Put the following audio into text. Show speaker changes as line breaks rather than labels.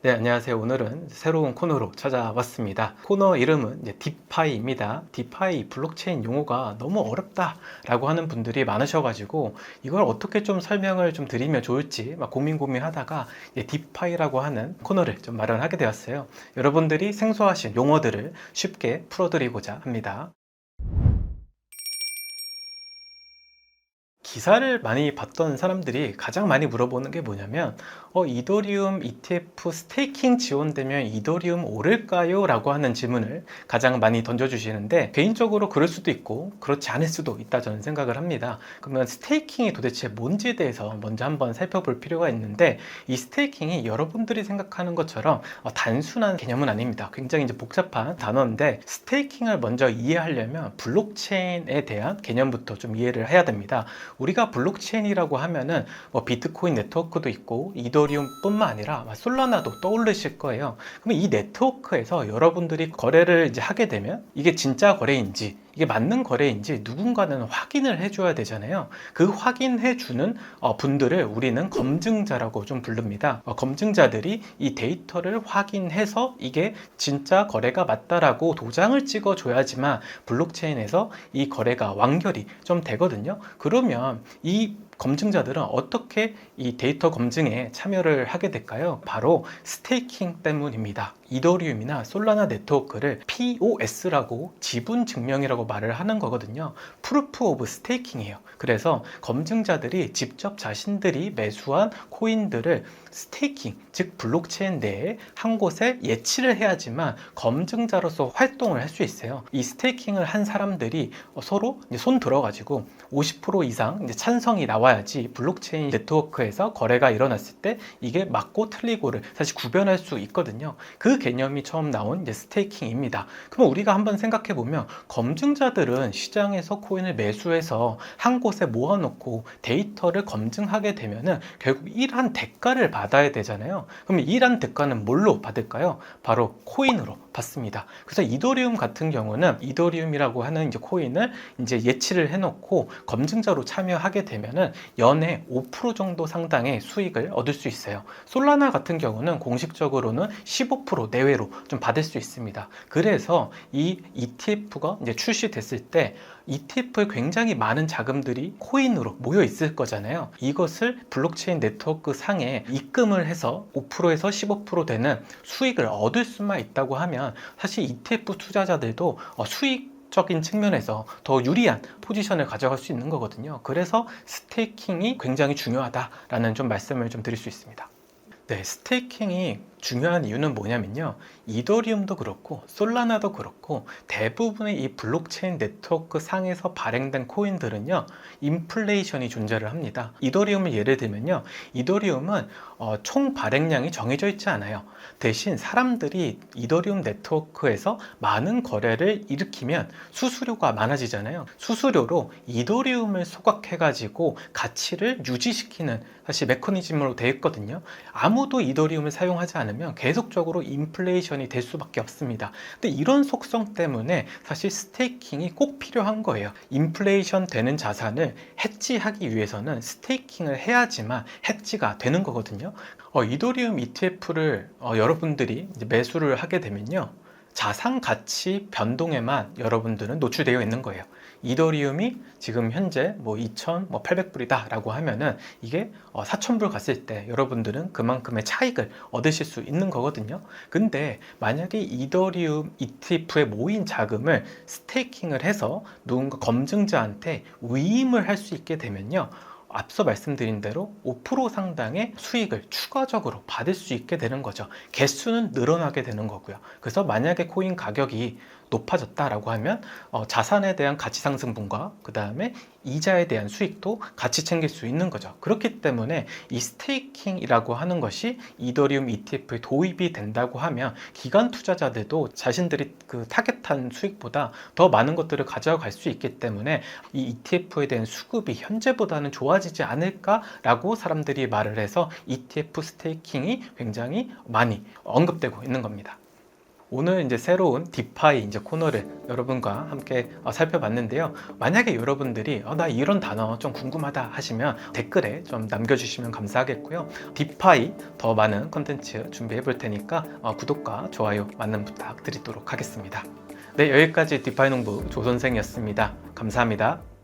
네, 안녕하세요. 오늘은 새로운 코너로 찾아왔습니다. 코너 이름은 이제 디파이입니다. 디파이 블록체인 용어가 너무 어렵다라고 하는 분들이 많으셔가지고 이걸 어떻게 좀 설명을 좀 드리면 좋을지 막 고민하다가 이제 디파이라고 하는 코너를 좀 마련하게 되었어요. 여러분들이 생소하신 용어들을 쉽게 풀어드리고자 합니다. 기사를 많이 봤던 사람들이 가장 많이 물어보는 게 뭐냐면 이더리움 ETF 스테이킹 지원되면 이더리움 오를까요? 라고 하는 질문을 가장 많이 던져주시는데, 개인적으로 그럴 수도 있고 그렇지 않을 수도 있다 저는 생각을 합니다. 그러면 스테이킹이 도대체 뭔지에 대해서 먼저 한번 살펴볼 필요가 있는데, 이 스테이킹이 여러분들이 생각하는 것처럼 단순한 개념은 아닙니다. 굉장히 이제 복잡한 단어인데, 스테이킹을 먼저 이해하려면 블록체인에 대한 개념부터 좀 이해를 해야 됩니다. 우리가 블록체인이라고 하면은 비트코인 네트워크도 있고 이더리움뿐만 아니라 솔라나도 떠오르실 거예요. 그러면 이 네트워크에서 여러분들이 거래를 이제 하게 되면 이게 진짜 거래인지, 이게 맞는 거래인지 누군가는 확인을 해줘야 되잖아요. 그 확인해주는 분들을 우리는 검증자라고 좀 부릅니다. 검증자들이 이 데이터를 확인해서 이게 진짜 거래가 맞다라고 도장을 찍어줘야지만 블록체인에서 이 거래가 완결이 좀 되거든요. 그러면 이 검증자들은 어떻게 이 데이터 검증에 참여를 하게 될까요? 바로 스테이킹 때문입니다. 이더리움이나 솔라나 네트워크를 POS라고 지분 증명이라고 말을 하는 거거든요. 프루프 오브 스테이킹이에요. 그래서 검증자들이 직접 자신들이 매수한 코인들을 스테이킹, 즉 블록체인 내에 한 곳에 예치를 해야지만 검증자로서 활동을 할 수 있어요. 이 스테이킹을 한 사람들이 서로 손 들어가지고 50% 이상 이제 찬성이 나와야지 블록체인 네트워크에서 거래가 일어났을 때 이게 맞고 틀리고를 사실 구별할 수 있거든요. 그 개념이 처음 나온 이제 스테이킹입니다. 그럼 우리가 한번 생각해 보면, 검증자들은 시장에서 코인을 매수해서 한 곳에 모아놓고 데이터를 검증하게 되면은 결국 일한 대가를 받아야 되잖아요. 그럼 일한 대가는 뭘로 받을까요? 바로 코인으로 받습니다. 그래서 이더리움 같은 경우는 이더리움이라고 하는 이제 코인을 이제 예치를 해놓고 검증자로 참여하게 되면은 연에 5% 정도 상당의 수익을 얻을 수 있어요. 솔라나 같은 경우는 공식적으로는 15% 내외로 좀 받을 수 있습니다. 그래서 이 ETF가 이제 출시됐을 때 ETF에 굉장히 많은 자금들이 코인으로 모여 있을 거잖아요. 이것을 블록체인 네트워크 상에 입금을 해서 5%에서 15% 되는 수익을 얻을 수만 있다고 하면 사실 ETF 투자자들도 수익적인 측면에서 더 유리한 포지션을 가져갈 수 있는 거거든요. 그래서 스테이킹이 굉장히 중요하다라는 좀 말씀을 좀 드릴 수 있습니다. 네, 스테이킹이 중요한 이유는 뭐냐면요, 이더리움도 그렇고 솔라나도 그렇고 대부분의 이 블록체인 네트워크 상에서 발행된 코인들은요, 인플레이션이 존재를 합니다. 이더리움을 예를 들면요, 이더리움은 총 발행량이 정해져 있지 않아요. 대신 사람들이 이더리움 네트워크에서 많은 거래를 일으키면 수수료가 많아지잖아요. 수수료로 이더리움을 소각해 가지고 가치를 유지시키는 사실 메커니즘으로 되어 있거든요. 아무도 이더리움을 사용하지 않으면 계속적으로 인플레이션이 될 수밖에 없습니다. 근데 이런 속성 때문에 사실 스테이킹이 꼭 필요한 거예요. 인플레이션 되는 자산을 해지하기 위해서는 스테이킹을 해야지만 해지가 되는 거거든요. 이더리움 ETF를 여러분들이 이제 매수를 하게 되면요, 자산 가치 변동에만 여러분들은 노출되어 있는 거예요. 이더리움이 지금 현재 2,800불이다 라고 하면은 이게 4,000불 갔을 때 여러분들은 그만큼의 차익을 얻으실 수 있는 거거든요. 근데 만약에 이더리움 ETF에 모인 자금을 스테이킹을 해서 누군가 검증자한테 위임을 할 수 있게 되면요, 앞서 말씀드린 대로 5% 상당의 수익을 추가적으로 받을 수 있게 되는 거죠. 개수는 늘어나게 되는 거고요. 그래서 만약에 코인 가격이 높아졌다라고 하면 자산에 대한 가치 상승분과 그 다음에 이자에 대한 수익도 같이 챙길 수 있는 거죠. 그렇기 때문에 이 스테이킹이라고 하는 것이 이더리움 ETF에 도입이 된다고 하면 기관 투자자들도 자신들이 그 타겟한 수익보다 더 많은 것들을 가져갈 수 있기 때문에 이 ETF에 대한 수급이 현재보다는 좋아지지 않을까라고 사람들이 말을 해서 ETF 스테이킹이 굉장히 많이 언급되고 있는 겁니다. 오늘 이제 새로운 디파이 이제 코너를 여러분과 함께 살펴봤는데요. 만약에 여러분들이 나 이런 단어 좀 궁금하다 하시면 댓글에 좀 남겨주시면 감사하겠고요. 디파이 더 많은 컨텐츠 준비해 볼 테니까 구독과 좋아요 많은 부탁드리도록 하겠습니다. 네, 여기까지 디파이 농부 조선생이었습니다. 감사합니다.